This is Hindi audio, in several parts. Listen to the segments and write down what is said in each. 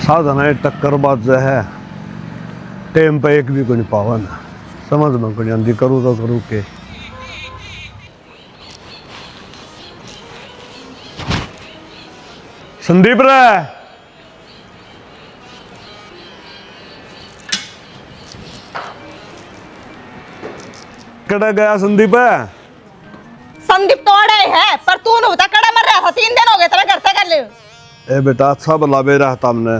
साधन है टक्कर बात जो है टेम पे एक भी कोई पावन समझ में कोई आंधी करूँ तो करूँ के संदीप रे कड़ा गया संदीप है संदीप तोड़े है पर तू नहीं होता कड़ा मर रहा था 3 दिन हो गए तेरे घर से कर ले ए बेटा अच्छा भला बे रहा था हमने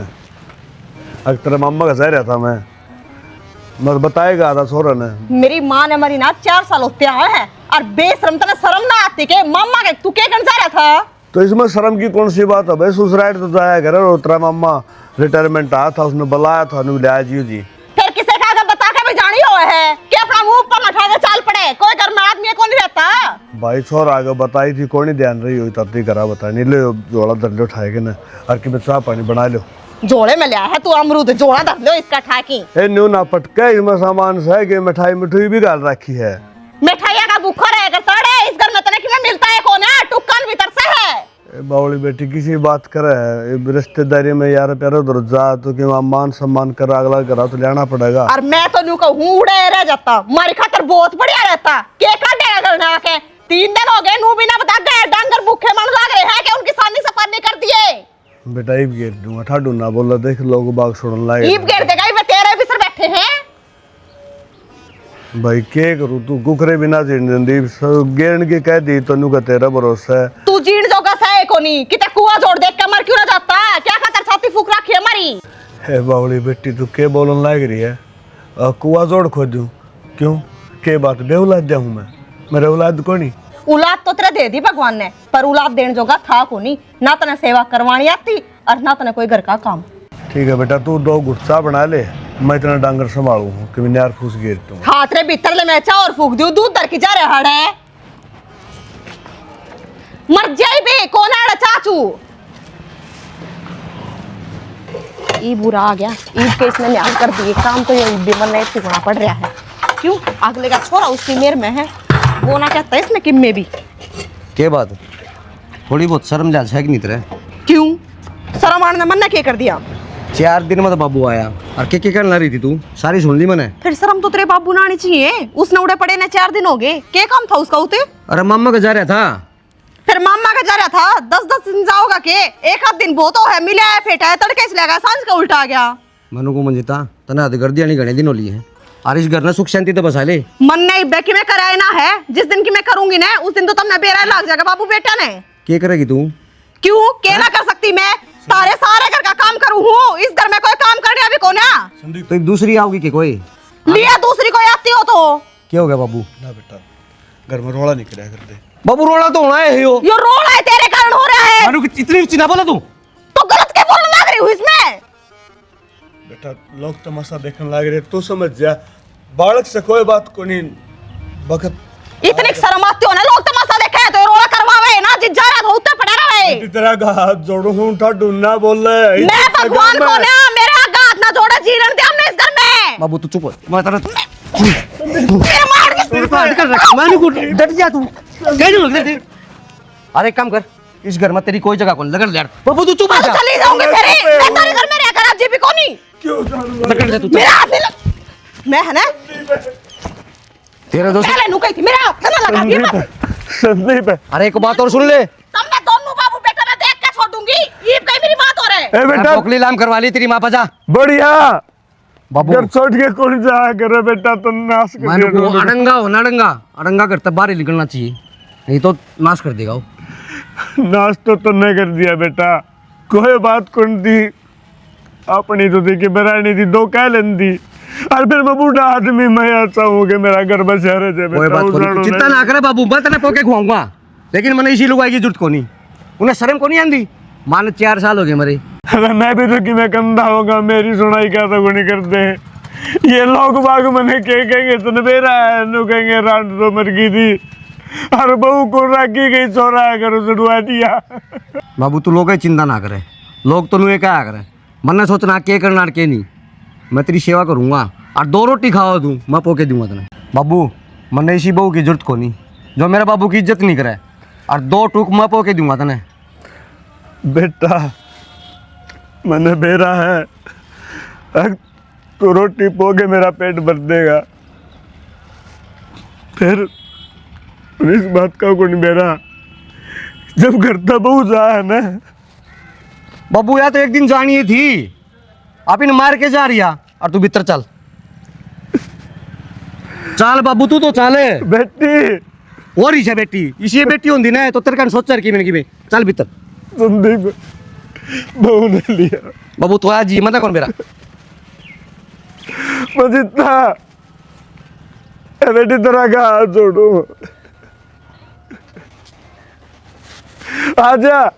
अगर तेरे मामा का सह रहा था मैं बताएगा था सोरा ने मेरी माँ ने मरी ना 4 साल होते आए हैं और बेशरम तने शर्म ना आती के मामा के तू क्या करने जा रहा था तो इसमें शर्म की कौन सी बात है भाई सुसराइड तो जाया घर और तेरा मामा रिटायरमेंट आया था उसने बुलाया था लिया जी फिर किसे का आगे बता के भी जानी हो है कि अपना मुंह पर उठा के चाल पड़े कोई घर में आदमी कौन नहीं रहता भाई छोर आगे बताई थी कौन ही ध्यान रही हुई तब करा बता नहीं ले जोड़ा दंडे उठाएगे ना और कि चाह पानी बना लो जोड़े में लिया है तू अमरूद जोड़ा धर लो इसका ठाकी ए न्यू ना पटके इसमें सामान से के मिठाई मिठाई भी गाल रखी है मिठाइया का भूखा रहेगा तड़े इस घर में तने कि मिलता है कौन है टुक्कन भीतर से है ए बावली बेटी किसी बात करे है रिश्तेदारी में यार प्यारे उधर जा तो कि मान सम्मान कर अगला करा तो लेना पड़ेगा और मैं तो न्यू कहूँ उड़े रह जाता मारी खातर बहुत बढ़िया रहता के काटेगा करना के 3 दिन हो गए नू भी ना बता गए डांगर भूखे मन लग रहे हैं कि उनकी सानी सफर नहीं कर दिए बेटा ईब गेर दूंगा ठाडू ना बोला देख लोग बाग छोड़न लाए ईब गेर देगा ये तेरे भी सर बैठे हैं भाई के करूं तू कुकरे बिना जीण दी गेरन की कह दी तन्नू का तेरा भरोसा है तू जीण जोगा सहे कोनी किते कुआं जोड़ देख के मर क्यों ना जाता क्या खातर छाती फूक रखी है हमारी हे बावली बेटी तू के बोलन लाग रही है कुआं जोड़ खोदूं क्यों के बात बेौलाद जाऊं मैं मेरे औलाद कोनी औलाद तो तेरे दे दी भगवान ने पर औलाद देने जोगा था कोनी ना तने सेवा करवानी आती और ना तने कोई घर का काम ठीक है बेटा तू 2 गुस्सा बना ले मैं इतना डांगर संभालू कि मैं यार फूस गिर दूं हाथ रे भीतर ले मैं चा और फूक दूं दूध दर की जा रहा है मर जाई बे कौन है चाचू ई बुरा आ गया ईद के इसने न्याय कर दिए काम तो ये बेमन ने टुकड़ा पड़ रहा है क्यों अगले का छोरा उसकी मेर में है वो ना कहता है इसमें किम में भी क्या बात थोड़ी बहुत शर्म जांच है कि नहीं तेरे क्यों शर्म आने ने मन ने क्या कर दिया 4 दिन में तो बाबू आया और क्या करने रही थी तू सारी सुन ली मैंने फिर शर्म तो तेरे बाबू ना आनी चाहिए उसने उड़े पड़े ने 4 दिन हो गए क्या काम था उसका उते अरे मामा का जा रहा था फिर मामा का जा रहा था 10-10 दिन जाओगा के एक आध दिन बहुत है मिला है फेटा है तड़के से लगा सांझ का उल्टा आ गया मनु को मंजिता तना हद कर दिया नहीं घने दिन होली है और इस घर ने सुख शांति तो बसा ले मन नहीं बेकी में कराए ना है जिस दिन की मैं करूंगी ना उस दिन तो तुमने बेरा लग जाएगा बाबू बेटा ने क्या करेगी तू क्यों क्या ना कर सकती मैं सारे घर का काम करूँ हूँ इस घर में कोई काम करने अभी कौन है तो एक दूसरी आओगी कि कोई लिया दूसरी कोई आती हो तो क्या हो गया बाबू ना बेटा घर में रोड़ा नहीं कराया करते बाबू रोना तो होना है यो यो रोल है तेरे कारण हो रहा है मनु इतनी ऊंची ना बोला तू तो गलत क्या बोलने लग रही हूँ इसमें बेटा लोग तमाशा देखने लग रहे तू समझ जा बालक से कोई बात को नहीं वक्त इतनी शर्म आती हो ना लोग तमाशा देखे तो रोला करवावे ना जिस जा रहा होता पड़ा रहे तेरा हाथ जोड़ू हूं ठाडू ना बोल मैं भगवान को ना मेरे हाथ ना जोड़े जीवन दे हमने इस घर में बाबू तू चुप हो मैं तेरा मेरे मार के तेरे को हट कर रख मनु को डट जा तू कैसे लग रहे थे अरे काम कर इस घर में तेरी कोई जगह कौन लगन यार बाबू तू चुप हो जा चली जाऊंगी तेरे मैं तेरे घर में रहकर आप जीवी को नहीं क्यों लगन जा तू मेरा हाथ नहीं लग मैं है ना तेरे दोस्त पहले नु कही थी मेरा हाथ ना लगा दिया संदीप अरे एक बात और सुन ले तुमने दोनों बाबू बेटा ने देख के छोड़ दूंगी ये कहीं मेरी बात हो रहे ए बेटा पोकली लाम करवा ली तेरी मां पर जा बढ़िया बाबू घर छोड़ के कौन जाया करे बेटा तो नाश कर मनु को दिया अड़ंगा हो ना अड़ंगा करता बाहर ही निकलना चाहिए नहीं तो नाश कर देगा वो नाश तो नहीं कर दिया बेटा कोई बात कौन दी अपनी तो देखी बरानी थी 2 कह लेंदी और फिर मैं बूढ़ा आदमी मैं अच्छा हूँ कि मेरा घर बचा रहे थे कोई बात नहीं चिंता ना करे बाबू मैं तेने पोके खुआऊंगा लेकिन मैंने इसी लुगाई की जरूरत को नहीं उन्हें शर्म को नहीं आंदी मान 4 साल हो गए मरे अरे मैं भी तो कि मैं कंधा होगा मेरी सुनाई क्या तो नहीं करते ये लोग बाग मने के कहेंगे तो बेरा है नु कहेंगे रात तो मर गई थी और बहू को राखी गई चोरा कर उड़वा दिया बाबू तू लोग चिंता ना करे लोग तो नुए क्या करे मन्ने सोचना के करना के नहीं मैं तेरी सेवा करूंगा और 2 रोटी खावा दूँ मैं पोके दूंगा तेने बाबू मन्ने इसी बहू की जरूरत को नहीं जो मेरे बाबू की इज्जत नहीं करे और 2 टूक मैं पोके दूंगा तेने बेटा मैंने बेरा है, अगर तू रोटी पोगे मेरा पेट भर देगा, फिर इस बात का कौन बेरा जब घर तक बहू जा है ना। बाबू या तो एक दिन जानी ही थी, आप इन मार के जा रिया और तू भीतर चल। चल बाबू तू तो चले बेटी और ही बेटी इसी बेटी होंगी ना तो तेरे का सोच रखी मैंने कि चल भीतर। संदीप बहू ने लिया बाबू तो आज जी मत कौन मेरा मजिता बेटी तरह का हाथ जोड़ू, आजा।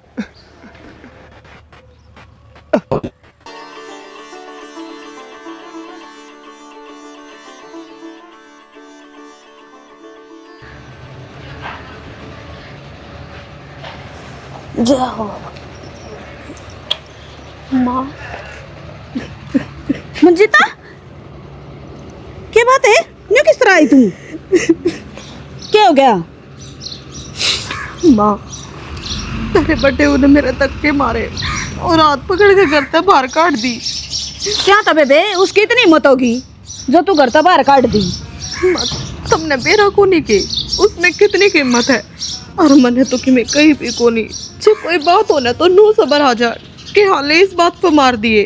जाओ माँ। मंजिता क्या बात है, न्यू किस तरह आई तू? क्या हो गया? माँ तेरे बड़े ने मेरे धक्के मारे और हाथ पकड़ के घर तक बाहर काट दी। क्या था बेबे, उसकी इतनी हिम्मत होगी जो तू घर तक बाहर काट दी? तुमने बेरा को नहीं की, उसमें कितनी कीमत है। और मैंने तो कि मैं कहीं भी को नहीं, जब कोई बात हो ना तो नो सबर आ जा कि हाले इस बात पर मार दिए।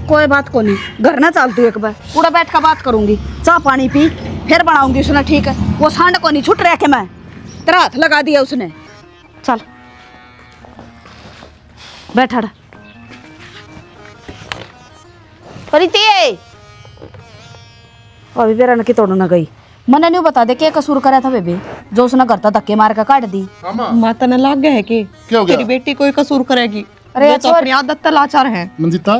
कोई बात को नहीं, घर ना चल तू एक बार, पूरा बैठ कर बात करूंगी, चाय पानी पी फिर बनाऊंगी उसने, ठीक है? वो सांड को नहीं छुट रहा के मैं, तेरा हाथ लगा दिया उसने। चल बैठा रहा। अभी बेरा की तोड़ ना गई, मने नहीं बता दे क्या कसूर करा था बेबे जो उसने घर तक धक्के मार कर काट दी। माता ने लाग गया है कि तेरी बेटी कोई कसूर करेगी? अरे ये तो अपनी आदत लाचार है। मंजिता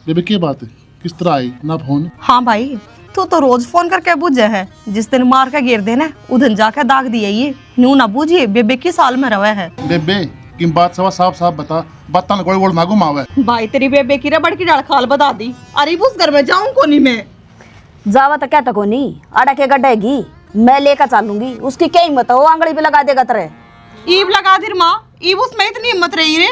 बेबी क्या बात है, किस तरह आई ना फोन? हाँ भाई तू तो रोज फोन करके बुझे है, जिस दिन मार के गिर देना उधन जाके दाग दिए ये न्यू ना बूझिए बेबे की साल में रवा है। बेबे की बात सवा साफ साफ बता, बात न गोल गोल ना घुमावे। भाई तेरी बेबे की रबड़ की डाल खाल बता दी। अरे उस घर में जाऊं को नहीं मैं? जावा तो क्या तक नहीं, अड़ा के गड्ढेगी मैं लेकर चलूंगी, उसकी क्या हिम्मत है, वो आंगली पे लगा देगा तेरे। ईब लगा दी माँ, ईब उसमें इतनी हिम्मत रही रे।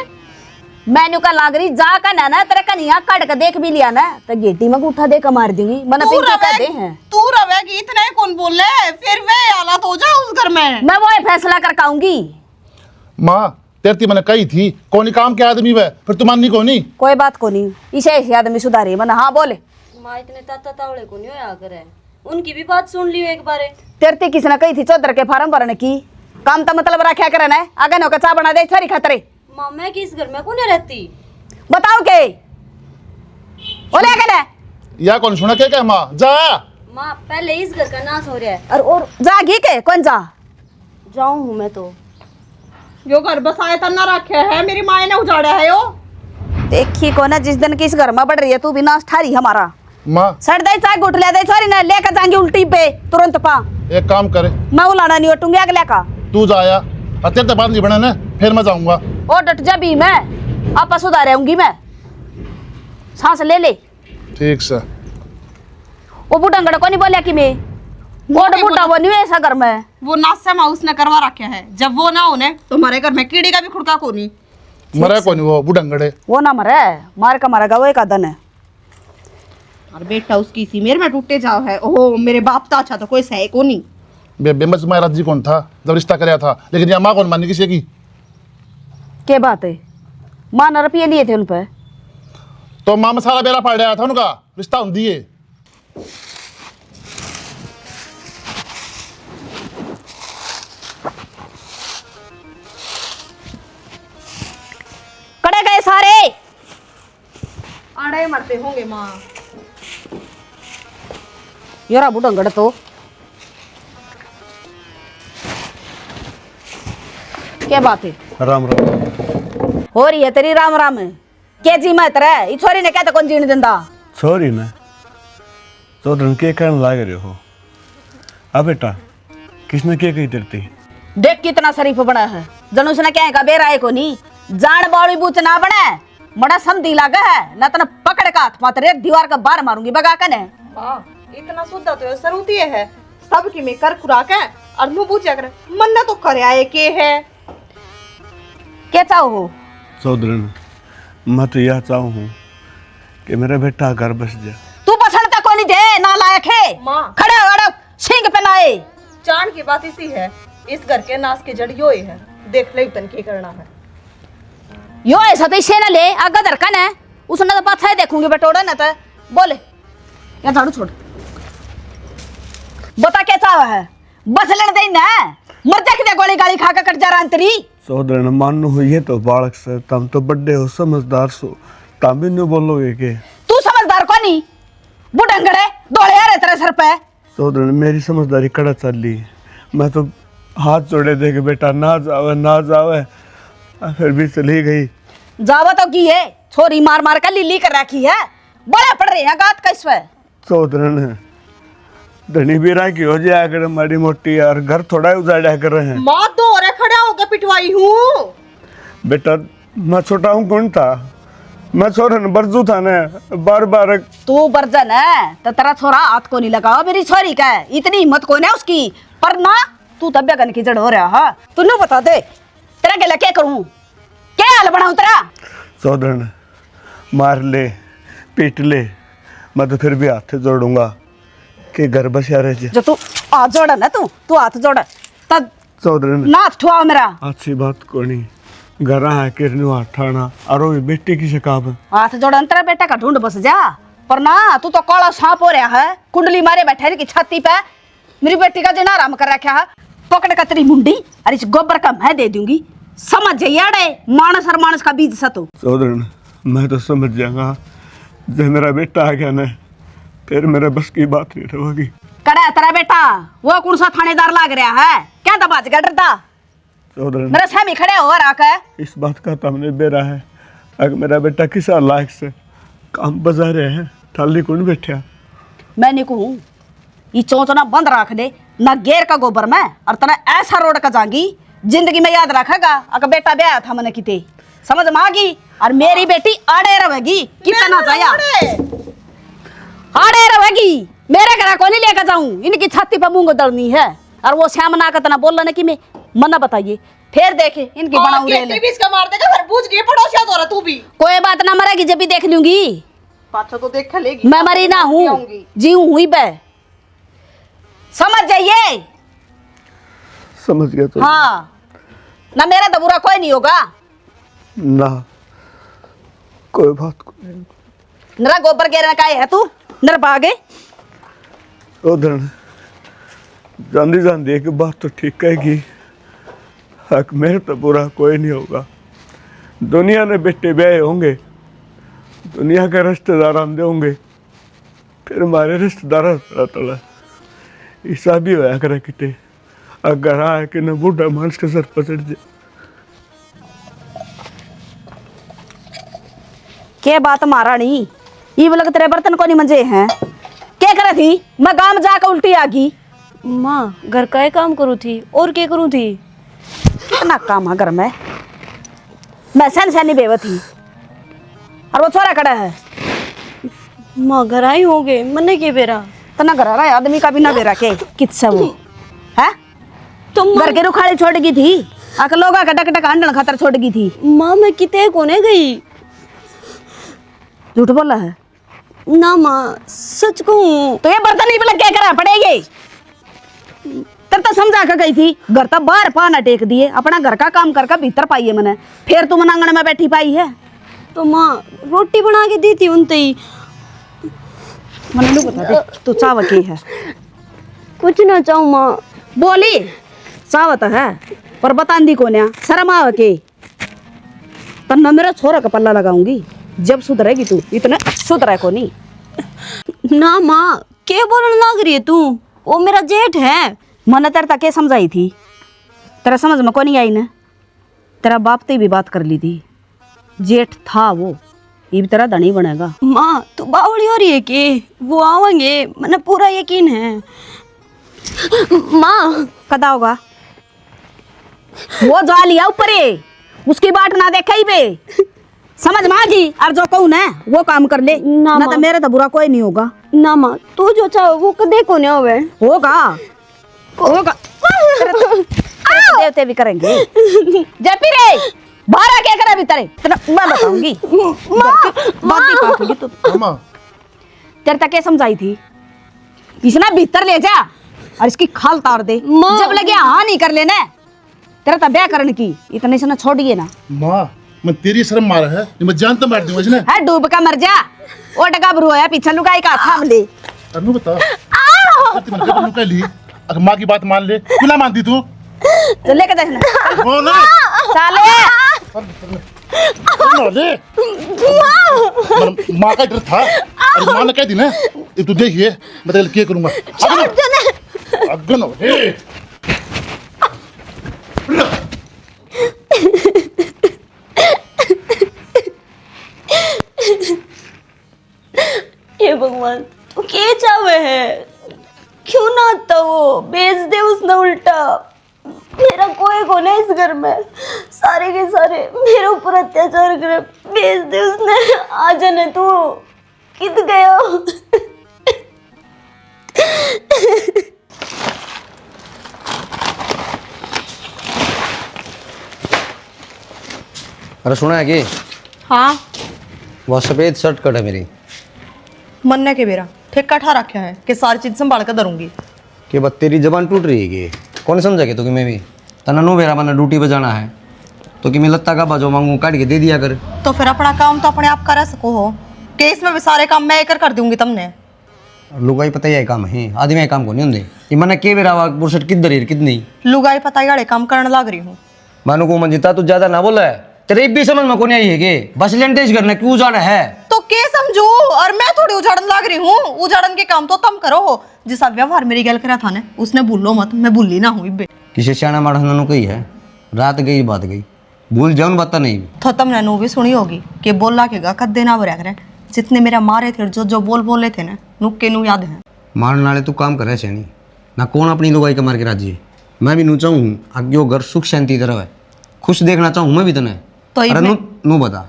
मैंने का लाग रही जा का ना तेरे कन्या काट के देख भी लिया ना तो गेटी में उठा दे कर मार दूंगी। मन तू पिंकी कर दे हैं, तू रवेगी इतना ही कौन बोले, फिर वे हालात हो जा उस घर में। मैं वो फैसला कर काऊंगी। माँ तेरती मैंने कही थी कौन काम के आदमी वह, फिर तुम माननी कौनी? कोई बात को नहीं, इसे ऐसे आदमी सुधारी मन। हाँ बोले। माँ इतने ताता तावड़े को नहीं होया करे, उनकी भी बात सुन लियो एक बारे। तेरती किसने कही थी चौधर के फार्म भरने की? काम तो मतलब रखा करना है, आगे नो का चा बना दे सारी खतरे। माँ मैं किस घर में कौन रहती? बताओ के बोले क्या या कौन सुना क्या माँ जा। माँ पहले इस घर का नाश हो रहा है। और जागी के कौन जा? जाऊँ हूँ मैं तो। यो घर बसाया था ना रखे है, मेरी माँ ने उजाड़ा है यो। देखी को ना जिस दिन किस घर में बढ़ रही है तू भी नाश ठारी हमारा। माँ सड़ दे चाय गुट ले दे सॉरी ना लेकर जाएंगे उल्टी पे तुरंत पा। एक काम करे, मैं उलाना नहीं हटूंगी अगले का। तू जाया अत्यार तक बात नहीं बना ना, फिर मैं जाऊंगा। और डट जा भी मैं आप सुधार आऊंगी मैं, सांस ले ले। ठीक से। वो बुढ़ंगड़ को नहीं बोलिया कि मैं गोड बुढ़ा वो नहीं है ऐसा घर में। वो नाश्ता माँ उसने करवा रखा है, जब वो ना होने तो हमारे घर में कीड़ी का भी खुड़का को नहीं। मरा कौन वो बुढ़ंगड़े? वो ना मरे, मार का मारेगा वो एक आदन है। और बेटा उसकी सी मेरे में टूटे जाओ है। ओहो मेरे बाप तो अच्छा तो कोई सही को नहीं। बेबे बस महाराज जी कौन था जब रिश्ता कराया था, लेकिन यहाँ माँ कौन मानी किसी की? क्या बात है, माँ न रुपये लिए थे उन पे तो माँ में सारा बेरा पड़ रहा था उनका, रिश्ता हम दिए। कड़े गए सारे आड़े मरते होंगे माँ। यारा बुढ़ंगड़ तो क्या बात है? राम राम। हो रही है तेरी राम राम के जी मैं तेरे ई छोरी ने कहता कौन जीने दिंदा? सॉरी ना चौधरी के कहने लाग रहे हो? अब बेटा किसने क्या कही तेरती? देख कितना शरीफ बना है, जनू उसने क्या का बेरा है को नहीं जान बाड़ी बूच ना बना बड़ा समधी लागा है ना तना पकड़ का हाथ मात्र दीवार का बार मारूंगी बगा कने। माँ इतना शुद्ध तो सरूती है, सब की मैं कर खुराक है और मुंह पूछा कर मन ना तो करे आए के है। क्या चाहो हो? चौधरी मैं तो यह चाहूँ हूँ कि मेरा बेटा घर बस जाए। तू बसंत को नहीं दे ना लायक है माँ। खड़े हो सिंह पे नाए। चाण की बात इसी है, इस घर के नाश की जड़ यो ही है। देख ले तन की करना है। यो ऐसा तो इसे ना ले आगे धरकन है उसने तो पाछा ही देखूंगी बटोड़ा ना तो बोले या झाड़ू छोड़ बता क्या चाह है बस लड़ दे ना मर जा के गोली गाली खा के कट जा रहा सौदरण मान हो ये तो बालक से, तुम तो बड़े हो समझदार सो, तुम भी नहीं बोलोगे के? तू समझदार को नहीं बुढ़ंगड़े दौड़े आ रहे तेरे सर पे। सौदरण मेरी समझदारी कड़ा चल रही है, मैं तो हाथ जोड़े दे के बेटा ना जावे फिर भी चली गई। जावा तो की है छोरी मार मार कर लिली कर रखी है बड़ा पड़ रही है गात कैस पे। सौदरण धनी बीरा की हो जाया कर माड़ी मोटी यार, घर थोड़ा ही उजाड़ा कर रहे हैं। माँ दो रे खड़ा होकर पिटवाई हूँ। बेटा मैं छोटा हूँ कौन था, मैं छोरन बरजू था ना बार बार। तू बर्जन है तो तेरा छोरा हाथ को नहीं लगाओ मेरी छोरी का इतनी हिम्मत को नहीं उसकी पर ना तू तब गन की जड़ हो रहा है। तू नहीं बता दे तेरा गला क्या करूं क्या हाल बनाऊं तेरा। सौदरण मार ले पीट ले मैं तो फिर भी हाथ जोड़ूंगा कि घर बसिया रह जाए। जो तू हाथ जोड़ा ना तू हाथ जोड़ा तब सौदरण ना ठुआ मेरा अच्छी बात को नहीं घर है किरनु ठाना और वो बेटी की शिकाब। हाथ जोड़ा तेरा बेटा का ढूंढ बस जा पर ना तू तो काला सांप हो रहा है कुंडली मारे बैठा है की छाती पे मेरी बेटी का जना आराम कर रखा है पकड़ कर तेरी मुंडी और इस गोबर का मैं दे दूंगी समझ जाइए मानस और मानस का बीज सतो। सौदरण मैं तो समझ जाऊंगा जब मेरा बेटा आ गया ना फिर मेरे बस की बात नहीं रहेगी। कड़ा है तेरा बेटा वो कौन सा थानेदार लाग रहा है क्या दबाज का डरता सौदरण मेरे सामने खड़े हो रहा है। इस बात का तो हमने बेरा है अगर मेरा बेटा किस लायक से काम बजा रहे हैं थाली कौन बैठा। मैं नहीं कहूँ ये चौंचना बंद रख दे ना गेर का गोबर में और तना ऐसा रोड का जाएगी जिंदगी में याद रखेगा अगर बेटा ब्याह था मैंने किते समझ में आ गई और मेरी बेटी आड़े रहेगी कितना चाहिए आड़े रहेगी मेरे घर को नहीं लेकर जाऊं इनकी छाती पर मूंग दड़नी है और वो श्याम ना का तना बोल रहा कि मैं मना बताइए फिर देखे इनकी बनाऊ रेल इसका मार देगा फिर पूछ गई पड़ोसिया तो तू भी कोई बात ना मरेगी जब भी देख लूंगी पाछा तो देख लेगी। मैं मरी ना हूँ जीव हुई बे समझ जाइए। समझ गया तो हाँ ना मेरा तो बुरा कोई नहीं होगा ना कोई बात को नहीं। नरा गोबर गिरने का है तू नर भागे उधर जांदी जांदी एक बात तो ठीक कहेगी हक मेरे तो बुरा कोई नहीं होगा। दुनिया में बेटे ब्याह होंगे दुनिया के रिश्तेदार आंदे होंगे फिर हमारे रिश्तेदार तला ऐसा भी होया करे किते अगर आए कि न बूढ़ा मानस के सर पर चढ़ जाए। के बात मारा नहीं ये बोला तेरे बर्तन को नहीं मंजे हैं क्या करे थी मैं गांव जाकर उल्टी आ गई। माँ घर का ही काम करूँ थी और क्या करूँ थी। कितना काम है घर में मैं सहन सहनी बेव थी और वो छोरा खड़ा है माँ घर आई होगे मन्ने के बेरा तना घर रहा आदमी का भी ना बेरा के कितना वो है तुम घर के रुखाड़ी छोड़ गई थी आकर लोग आकर डक डक अंडन खातर छोड़ गई थी। माँ मैं किते कोने गई। झूठ बोला है ना माँ सच कहूँ तो ये बर्तन नहीं क्या करा पड़ेगी तब तो समझा कर गई थी घर तो बाहर पाना टेक दिए अपना घर का काम करके भीतर पाइए मैंने फिर तुम आंगन में बैठी पाई है तो माँ रोटी बना के दी थी उनते ही मैंने नहीं बता दे तू चाव की है कुछ ना चाहूँ माँ बोली चावत है पर बता दी को शर्म आव के तन्ना मेरा छोरा का पल्ला लगाऊंगी जब सुधरेगी तू इतना सुधरे को नहीं ना माँ क्या बोलने लग रही है तू वो मेरा जेठ है। मैंने तेरे तक समझाई थी तेरा समझ में को नहीं आई ना तेरा बाप ते भी बात कर ली थी जेठ था वो ये भी तेरा धनी बनेगा। माँ तू बावली हो रही है कि वो आवेंगे मैंने पूरा यकीन है। माँ कदा होगा वो जा लिया ऊपर उसकी बाट ना देखा ही बे समझ में आ गई और जो कहूँ ना वो काम कर ले ना ना तो मेरे तो बुरा कोई नहीं होगा। ना माँ तू जो चाहो वो कदे को नहीं होवे होगा होगा तेरे तो देवते भी करेंगे जपी रे बाहर क्या करा भीतर तेरा मैं बताऊंगी बात नहीं काटूंगी तो हाँ माँ। तेरे तक क्या समझाई थी इसना भीतर ले जा और इसकी खाल तार दे जब लगे हाँ नहीं कर लेना तेरा तो ब्याह करने की इतने से ना छोड़िए ना माँ मैं तेरी शर्म मारा है ये मैं जानता मार दूंगा इसने। है डूब का मर जा ओ टका बरू है पीछे लुकाई का थाम ले अनु बता तेरी मन का लुका ली अगर माँ की बात मान ले क्यों ना मानती तू? तो लेके देखना बोले साले बोले माँ का डर था और माँ ने कह दी ना ये तू देखिए मैं तेरे लिए क्या करूंगा। अगन हो हे हे भगवान तू के चावे है क्यों ना आता वो बेच दे उसने उल्टा मेरा कोई को नहीं इस घर में सारे के सारे मेरे ऊपर अत्याचार करे बेच दे उसने आ जाने तू कित गया अरे सुना है कि हाँ वह सफेद शर्ट कट है मेरी मन्ने के बेरा ठेका ठा रखा है कि सारी चीज संभाल कर धरूंगी। कि बस तेरी जबान टूट रही है कि कौन समझा के तो कि मैं भी तना नो मेरा मैंने ड्यूटी पे जाना है तो कि मैं लत्ता का बाजो मांगू काट के दे दिया कर। तो फिर अपना काम तो अपने आप कर सको हो कि इसमें भी सारे काम मैं कर दूंगी तुमने। लुगाई पता ही काम है आदमी काम को नहीं होंगे कि मैंने के बेरा बुरसट किधर है कितनी लुगाई पता ही काम करने लग रही हूँ। मानो को मंजिता तू ज्यादा ना बोला है तेरे भी समझ में कौन आई है कि बस लेंटेज करना क्यों जाना है तो के समझू और मैं थोड़ी उजाड़न लग रही हूँ। उजाड़न के काम तो तुम करो हो जिसा व्यवहार मेरी गल करा था ना उसने भूलो मत मैं भूली ना हुई। किसी सियाना माढ़ा कही है रात गई बात गई भूल जाऊन बात नहीं तो तुमने नो भी सुनी होगी कि बोला के गा कद देना बरया करे जितने मेरा मारे थे जो जो बोले थे ना नुक्के नु याद है। मारने वाले तू काम करे सैनी ना कौन अपनी लुगाई के मार के राजी है। मैं भी नू चाहूँ आगे घर सुख शांति तरह है खुश देखना चाहूँ मैं भी तने तो अरे नू बता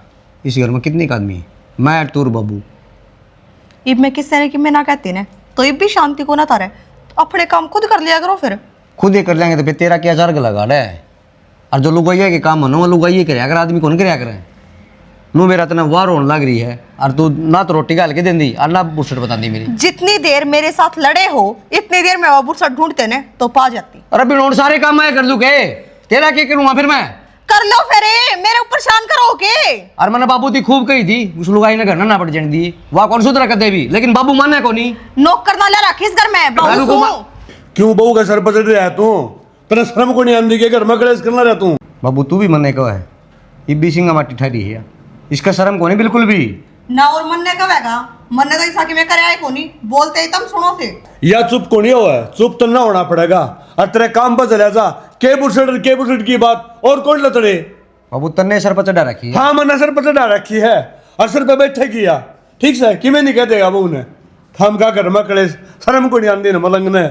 इस घर में कितने आदमी है मैं तोर बाबू इब मैं किस तरह की मैं ना कहती ना तो इब भी शांति को ना तारे तो अपने काम खुद कर लिया करो फिर खुद ही कर लेंगे तो फिर तेरा क्या चार गला गाड़ा है और जो लुगाइया के काम है लुगाइए करे अगर आदमी कौन करे करे नू मेरा तना वार होने लग रही है और तू ना तो रोटी गाल के दें दी और ना बुरसट बता दी मेरी जितनी देर मेरे साथ लड़े हो इतनी देर मैं बुरसा ढूंढते ने तो पा जाती। अरे बिनोड़ सारे काम मैं कर दूं के तेरा क्या करूँगा फिर मैं कर लो फिर मेरे ऊपर शान करो के। और मैंने बाबू थी खूब कही थी उस लुगाई ने घर ना पड़ जाने दी वह कौन सुधरा कर दे भी लेकिन बाबू माने को नहीं नौकर ना ले रखी इस घर में बहू सू। क्यों बहू का सर पचड़ रहा है तू तेरा शर्म को नहीं आंदी के घर में कलेश करना रहा तू। बाबू तू भी मन्ने को है इब्बी सिंह माटी ठहरी है इसका शर्म को नहीं बिल्कुल भी ना और मन्ने कब हैगा मन्ने तो ऐसा कि मैं करे आए को नहीं बोलते ही तुम सुनो फिर या चुप को नहीं हुआ है चुप तो ना होना पड़ेगा और तेरे काम पर चले जा के बुरसट की बात और कौन लतड़े। बाबू तन्ने सर पर चढ़ा रखी है हाँ मैंने सर पर चढ़ा रखी है और सर पे बैठे किया ठीक से कि मैं नहीं कह देगा बहू ने हम का घर में कलेश शर्म को नहीं आंदी ना मलंग ने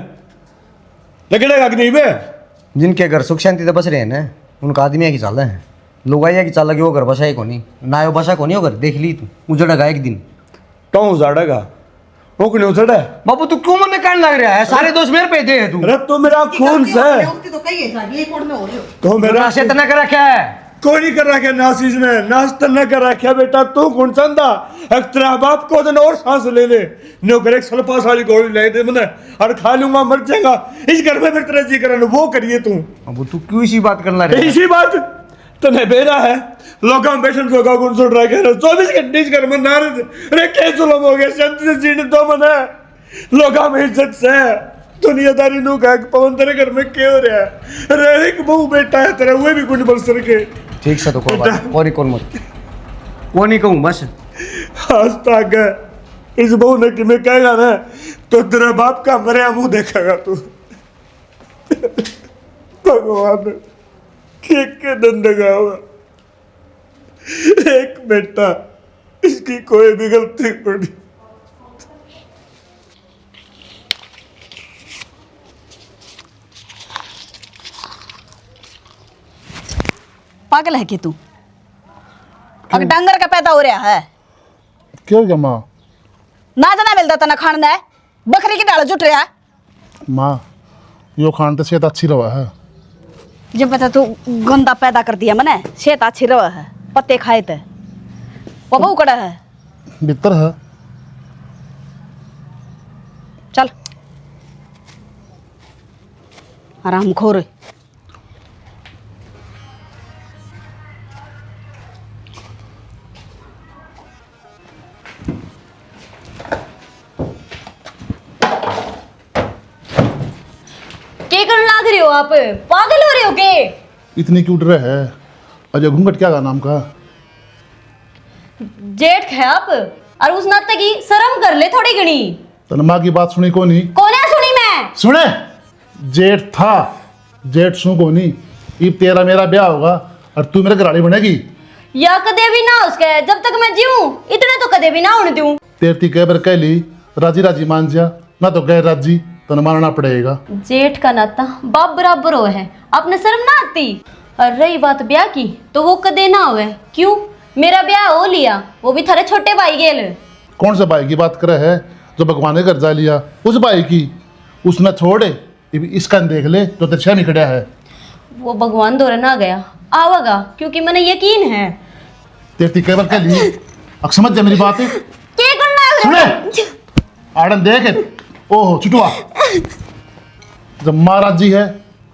लगेगा कि नहीं बे जिनके घर सुख शांति से बस रहे हैं ना उनका आदमी की चाल है लुगाइया की चाल की वो घर बसा ही को नहीं ना वो बसा को नहीं हो घर देख ली तू उजड़ेगा एक दिन तो उजाड़ेगा वो क्यों उजड़े। बाबू तू क्यों मन कहने लग रहा है सारे दोस्त मेरे पे दे है तू अरे तो मेरा खून से तो कही है जागी कोड में हो रही हो तो मेरा से तना कर रखा है कोई नहीं कर रखा नासिस ने नाश तन्ना कर रखा बेटा तू कौन चंदा तेरा बाप को दिन और सांस ले ले नो करे सलपास वाली गोली ले दे मैंने और खा लूंगा मर जाएगा इस घर में फिर तेरा जी करन वो करिए तू। बाबू तू क्यों इसी बात करने लग रहा है इसी बात तने बेरा है लोगों में बैठन जोगा कौन सुन रहा है 24 घंटे इस घर में नारद रे के जुल्म हो गया शांति से जीने दो मने लोगों में इज्जत से दुनियादारी नु का पवन तेरे घर में क्यों हो रहा है रे एक बहू बेटा है तेरा वो भी कुछ बल सर के ठीक से तो कोई बात और कौन मत वो नहीं कहूँ बस आज तक इस बहू ने कि मैं कहेगा ना तो तेरा बाप का मरे मुंह देखेगा तू। भगवान के दंडगा हुआ एक बेटा इसकी कोई भी गलती पड़ी। पागल है कि तू अगर डंगर का पैदा हो रहा है क्या हो गया माँ? ना जना मिलता तना खान है बकरी की डाल जुट रहा माँ यो खान तो सेहत अच्छी रहा है जब पता तू गंदा पैदा कर दिया मैंने सेहत अच्छी रह है पत्ते खाए थे वो बहु कड़ा है भीतर है। चल आराम खोर क्या करने लग रहे हो आप? पागल हो रहे हो के? इतनी क्यों डर है? अजय घूंघट क्या का नाम का? जेठ है आप और उस नाते की शर्म कर ले थोड़ी घनी। तने माँ की बात सुनी को नहीं? कौन है सुनी मैं? सुने, जेठ था, जेठ सू को नहीं। अब तेरा मेरा ब्याह होगा और तू मेरे घराड़ी बनेगी। या कदे भी ना उसके जब तक मैं जीऊं इतने तो कदे भी ना होने दूं। तेरती कह बर कह ली राजी राजी मान जा, ना तो गैर राजी तने मानना पड़ेगा। जेठ का नाता बाप बराबर हो है, आपने शर्म ना आती? और रही बात ब्याह की तो वो कदे ना हुए। क्यों? मेरा ब्याह हो लिया, वो भी थारे छोटे भाई गेल। कौन से भाई की बात करे है जो भगवान ने घर जा लिया? उस भाई की, उसने छोड़े इसका देख ले जो तेरे छह में खड़ा है। वो भगवान दौरे ना गया आवागा क्योंकि मैंने यकीन है। तेरती कह बर कह ली, अब समझ जा मेरी बात। क्या करना सुने, आड़न देख, ओहो चुटुआ, जब माँ राजी है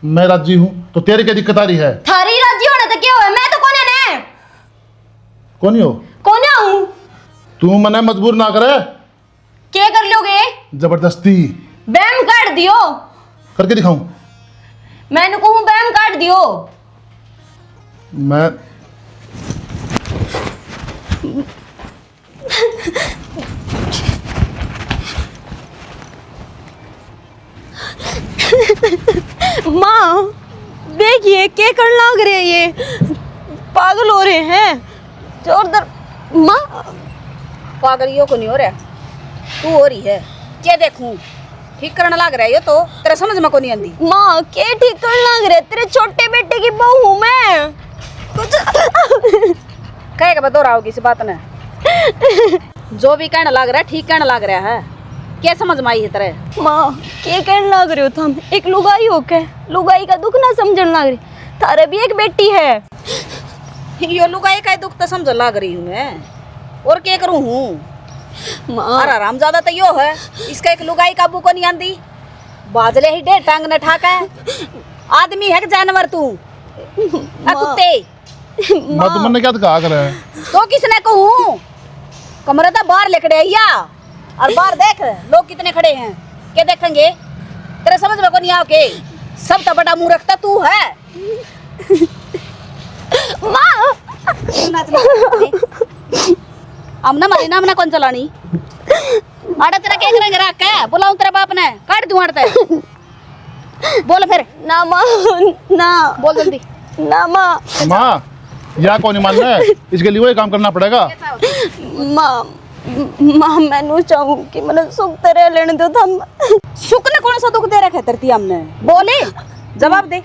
मैं राजी हूँ तो तेरी क्या दिक्कत आ रही है? थारी राजी होने तो क्या हुआ? मैं तो कौन है? कौन हो? कौन हूँ? तू मने मजबूर ना करे। क्या कर लोगे? जबरदस्ती बैम काट दियो। करके दिखाऊं? मैंने कहूँ बैम काट दियो। मैं माँ देखिए क्या करने लग रहे हैं, ये पागल हो रहे हैं जोरदार। माँ पागल यो को नहीं हो रहा तू हो रही है क्या देखूं ठीक करने लग रहा है ये तो तेरा समझ में को नहीं आंदी। माँ क्या ठीक करने लग रहे? तेरे छोटे बेटे की बहू हूँ मैं। कुछ कहेगा बता रहा होगी इस बात ने जो भी कहने लग रहा है ठीक कहने लग रहा है क्या समझ में आई है तेरे? माँ क्या कहने लग रहे हो तुम? एक लुगाई हो के लुगाई का दुख ना समझने लग रही। थारे भी एक बेटी है। यो लुगाई का दुख तो समझ लग रही हूँ मैं और क्या करूँ हूँ। माँ अरे आराम ज्यादा तो यो है इसका एक लुगाई काबू को नहीं आंदी। बाजले ही डे टांग ने ठाका है। आदमी है कि जानवर तू? कुत्ते मैं तो मन क्या कहा कर है? तो किसने कहूँ कमरे तो बाहर लेकड़े या और बाहर देख लोग कितने खड़े हैं क्या देखेंगे? तेरे समझ में को नहीं आओ के सब तो बड़ा मुंह रखता तू है। माँ हमने मारी ना हमने कौन चलानी आड़ा तेरा क्या करेंगे रख के बुलाऊं तेरे बाप ने काट दूं आड़ते बोल फिर ना माँ ना बोल जल्दी ना माँ। माँ या कौन नहीं मानना है, इसके लिए वही काम करना पड़ेगा। माँ माँ मैं चाहूँ कि मैंने सुख तेरे लेने दो थम। सुख ने कौन सा दुख दे रखा है धरती हमने? बोले जवाब दे।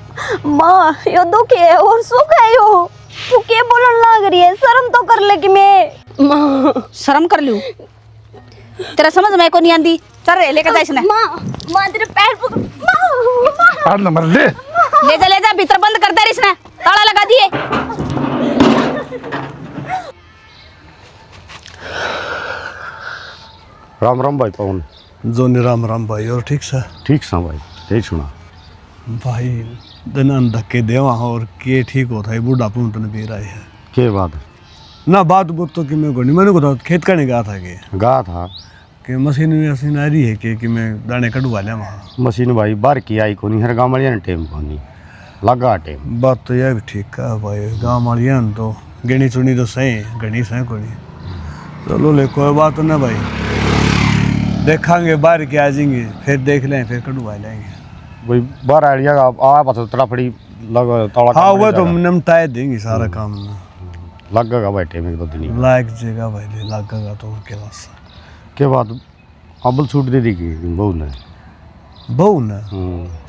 माँ यो दुख है और सुख है यो। तू क्या बोलने लग रही है? शर्म तो कर ले कि मैं। माँ शर्म कर लूं तेरा समझ में को नहीं आंदी। चल रे लेके जा इसने। माँ माँ तेरे पैर पकड़। माँ आड़ नंबर ले ले जा भीतर बंद कर दे इसने ताला लगा दिए। राम राम भाई पवन। जोनी राम राम भाई। और ठीक सा? ठीक सा भाई, यही सुना भाई दिन धक्के देवा और के ठीक होता है बुढ़ापू में तने बेर आए है के बात ना बात बुत तो कि मैं को नहीं मैंने को खेत करने गया था गा था कि मशीन मशीन आ रही है कि मैं दाने कटवा लिया वहाँ। मशीन भाई बाहर की आई कोनी हर गाँव वाले टेम कोनी लगा टेम। बात तो यह भी ठीक है भाई गाँव वालिया तो गिनी चुनी तो सही गणी सही को नहीं। चलो ले कोई बात ना भाई देखांगे बाहर के आ जाएंगे फिर देख लें फिर कटवा लेंगे। वही बाहर आइडिया आ पास तड़ाफड़ी लग तौड़ा हाँ वह तो निपटाए देंगे सारा काम लगेगा भाई टेम एक दो दिन लायक जगह भाई लगेगा तो उनके पास के बाद अब्बल छूट दे दी की बहू ने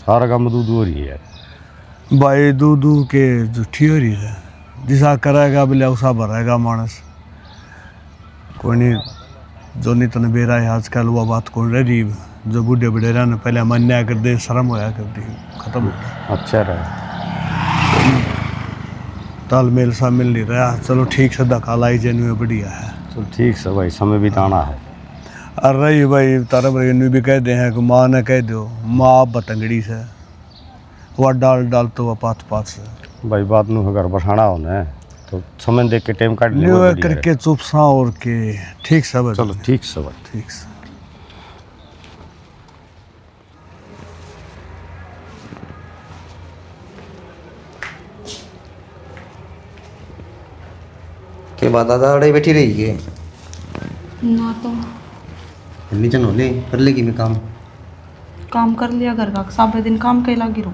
सारा काम दूध हो रही है भाई दूध के जुठी हो रही है जिसा करेगा बोले उसा भरेगा मानस कोई नहीं जो नहीं तने बेरा है आजकल वो बात कौन रही जो बूढ़े बूढ़े रहने पहले मान्या कर दे शर्म होया कर दी खत्म हो गया। अच्छा रहा तालमेल सा मिल नहीं रहा। चलो ठीक से धक्का लाई जेनु में बढ़िया है। चल ठीक से भाई, समय बिताना है। अरे रही भाई तारा भाई भी कह दे हैं कि माँ ने कह दो माँ बतंगड़ी से वह डाल तो वह पात से भाई बात नू घर बसाना होना तो समय देख के टाइम काट न्यू करके चुप सा और के ठीक सब। चलो ठीक से भाई। ठीक से। के बात दादा अड़े बैठी रही के ना तो नीचे नोले कर लेगी मैं काम कर लिया घर का, सारे दिन काम के लगी रहूं।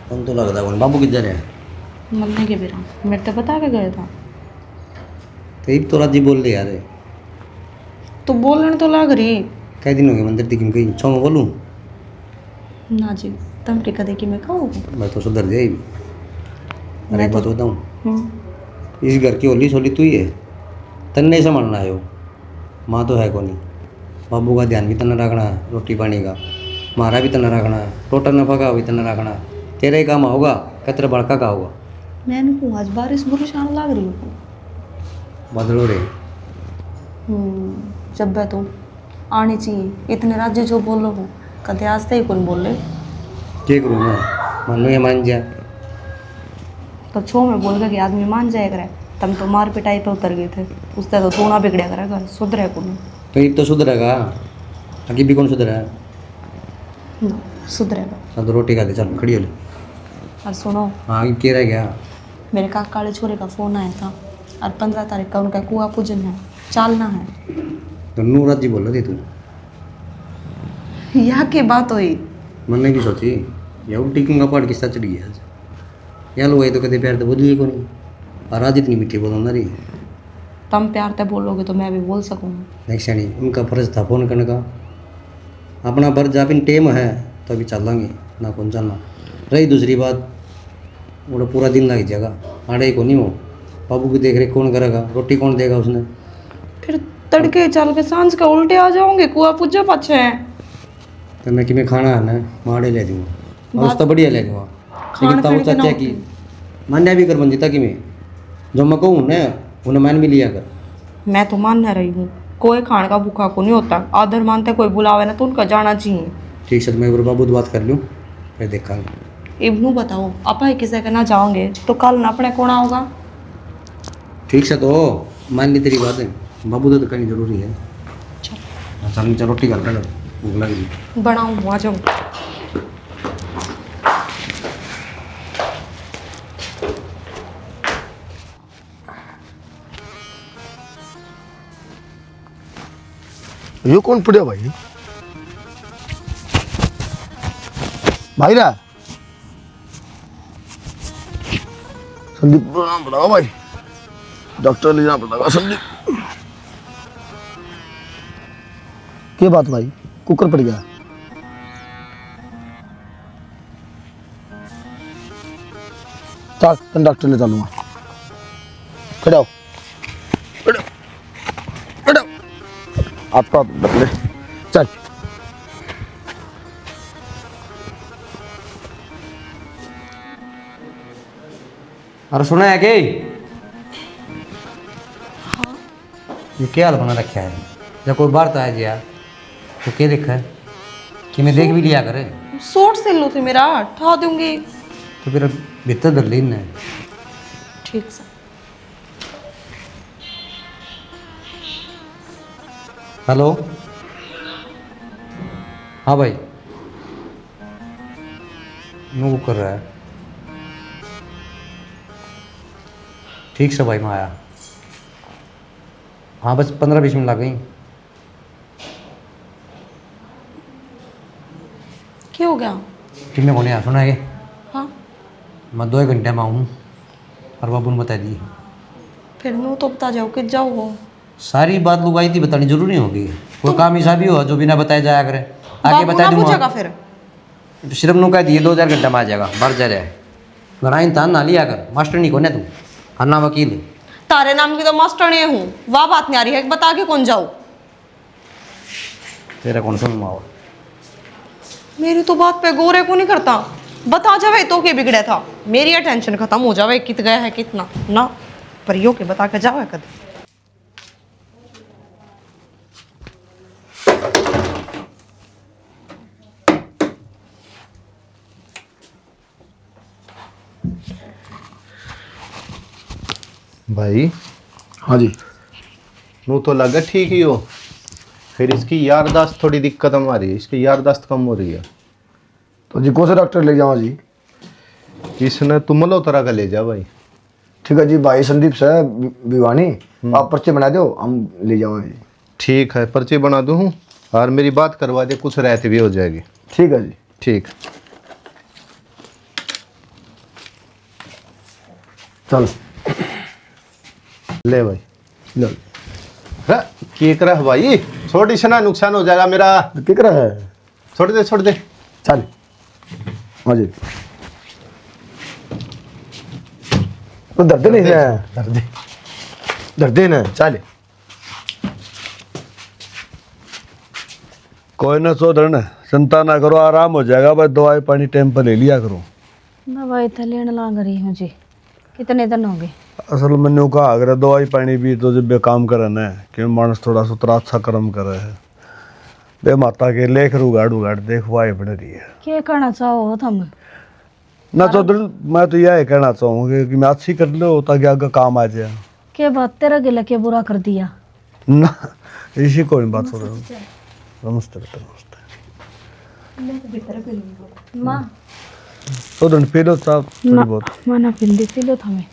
तुम तो लगता है बाबू किधर है? मलने के बेरा मेरे तो बता के गया था। तो एक तो राजी बोल रहे यार, तो बोलने तो लग रही। कई दिन हो गए मंदिर दिखी कहीं छो में बोलूँ ना जी तुम टिका दे कि मैं कहूँ। मैं तो सुधर जाए। अरे एक बात बताऊँ, हम्म। इस घर की होली सोली तू ही है, तन नहीं संभालना है। वो माँ तो है को नहीं, बाबू का ध्यान भी तना रखना है, रोटी पानी का मारा भी तना रखना है, टोटल नफा का भी तना रखना है। तेरा ही काम होगा क्या तेरा बड़का का होगा? मैंने को आज बारिश बुरिश आने लग रही हो। बदलो रे। जब तुम आनी चाहिए इतने राज्य जो बोलो हो कदे आज तक कौन बोल रहे। क्या करूँ मैं? मान लो ये मान जा तो छो में बोल गया कि आदमी मान जाएगा रे। तुम तो मार पिटाई पे उतर गए थे, उससे तो सोना बिगड़िया करेगा सुधरे को नहीं। तो एक तो सुधरेगा, आगे भी कौन सुधरा है? ना सुधरेगा। चल तो रोटी खा दे, चल खड़ी हो ले। और सुनो हाँ आगे क्या रह गया? मेरे काका काले छोरे का फ़ोन आया था और 15 तारीख का उनका कुआ पूजन है, चालना है। तो नूराज जी बोल रही थी तू? यहाँ की बात हुई। मैंने भी सोची या उल्टी क्यों का पाड़ किस्सा चढ़ गया आज। यार लोग तो कदे प्यार तो बोलिए को नहीं, और आज इतनी मीठी बोलो ना रही। तुम प्यार से बोलोगे तो मैं भी बोल सकूँगी। नहीं शनी, उनका फर्ज था फोन करने का। अपना फर्ज अपन टेम है तो अभी चलेंगे ना कौन चलना। रही दूसरी बात, वो पूरा दिन लग जाएगा आड़े को नहीं हो। बाबू की देख रेख कौन करेगा? रोटी कौन देगा उसने? फिर तड़के चल के सांझ के उल्टे आ जाओगे, कुआ पूजा पाछे है। तो मैं कि मैं खाना है ना माड़े ले दूँगा, और उस तो बढ़िया ले दूँगा। लेकिन तब चाचा की मान्या भी कर बन जीता कि मैं जो मैं कहूँ ना उन्हें मान भी लिया कर। मैं तो मान रही हूँ, कोई खाने का भूखा को नहीं होता। आदर मानते कोई बुलावे ना तो उनका जाना चाहिए। ठीक है, तो मैं एक बार बाबू से बात कर लूँ फिर देखा। इब्नू बताओ आप किसी के ना जाओगे तो कल ना अपने कौन आओगा। ठीक से तो मान ली तेरी बात है, बाबू तो करनी जरूरी है। चल चल रोटी कर कर भूख लगी। बनाऊँ आ जाऊँ। ये कौन पड़े भाई? भाई रा संदीप प्रणाम पड़ेगा भाई, डॉक्टर ले जाना पड़ेगा संदीप। क्या बात भाई, कुकर पड़ गया? चल तुम डॉक्टर ले चलूंगा। खड़े हो खड़े खड़े आपका बदले चल। अरे सुना है कि ये क्या हाल बना रखा है? जब कोई बाहर तो आया जी यार तो क्या देखा है कि मैं देख भी लिया करे। सूट सिल लो थे मेरा ठा दूंगी। तो फिर भीतर धर लीन है। ठीक से। हेलो हाँ भाई, वो कर रहा है। ठीक से भाई मैं आया। हाँ बस 15-20 मिनट लग गई। क्या हो गया? कि मैं होने आ सुना है हाँ मैं 2 घंटे में आऊँ और बाबू ने बता दी। फिर मैं तो बता जाओ कि जाओ वो सारी बात लुगाई थी बतानी जरूरी होगी। कोई काम ऐसा भी हो जो बिना बताया जाया करे। आगे बता दूंगा। फिर तो सिर्फ नु कह दिए 2-4 घंटे में आ जाएगा। बाहर जा रहा है घना इंसान ना लिया कर। मास्टर नहीं कोने तू अन्ना वकील है। तारे नाम की तो मास्टर नहीं हूँ, वाह बात नहीं आ रही है। बता के कौन जाओ? तेरा कौन सा मावा? मेरी तो बात पे गौरे को नहीं करता। बता जावे तो के बिगड़ा था, मेरी ये टेंशन खत्म हो जावे कित गया है कितना ना, पर यो के बता के जावे कद। भाई हाँ जी। नू तो लगा ठीक ही हो, फिर इसकी यारदाश्त थोड़ी दिक्कत आ रही है, इसकी यारदाश्त कम हो रही है। तो जी कौन सा डॉक्टर ले जावा जी? इसने तुम मल्होत्रा का ले जा भाई। ठीक है जी, भाई संदीप से भिवानी, आप पर्चे बना दो, हम ले जाओगे जी। ठीक है, पर्ची बना दूँ हूँ और मेरी बात करवा दे, कुछ रहती भी हो जाएगी। ठीक है जी। ठीक। चलो ले भाई। लो। हाँ, केक रहा भाई, छोड़ इसना नुकसान हो जाएगा मेरा। किक रहा है? छोड़ दे छोड़ दे। चल हाँ जी। तो दर्द नहीं है? दर्द ना चल। कोई ना सोदर न, चिंता ना करो, आराम हो जाएगा, बस दवाई पानी टाइम पर ले लिया करो। दवाई तो लेने लग रही हूँ जी। कितने दिन हो गए? असल में न्यू कहा अगर दवाई पानी भी तो जब बे काम करे न कि मानस थोड़ा सुतरा अच्छा कर्म करे है, बे माता के लेख रुगाड़ उगाड़ देखवाए पड़ रही है। क्या करना चाहो तुम? ना चौधर, मैं तो यह कहना चाहूँगी कि मैं अच्छी कर लो ताकि आगे काम आ जाए। क्या बात, तेरा गिला क्या बुरा कर दिया? ना इसी कोई बात हो रही। नमस्ते बेटा, नमस्ते। माँ चौधर पी लो साहब थोड़ी बहुत। माना पिंदी पी लो थमे।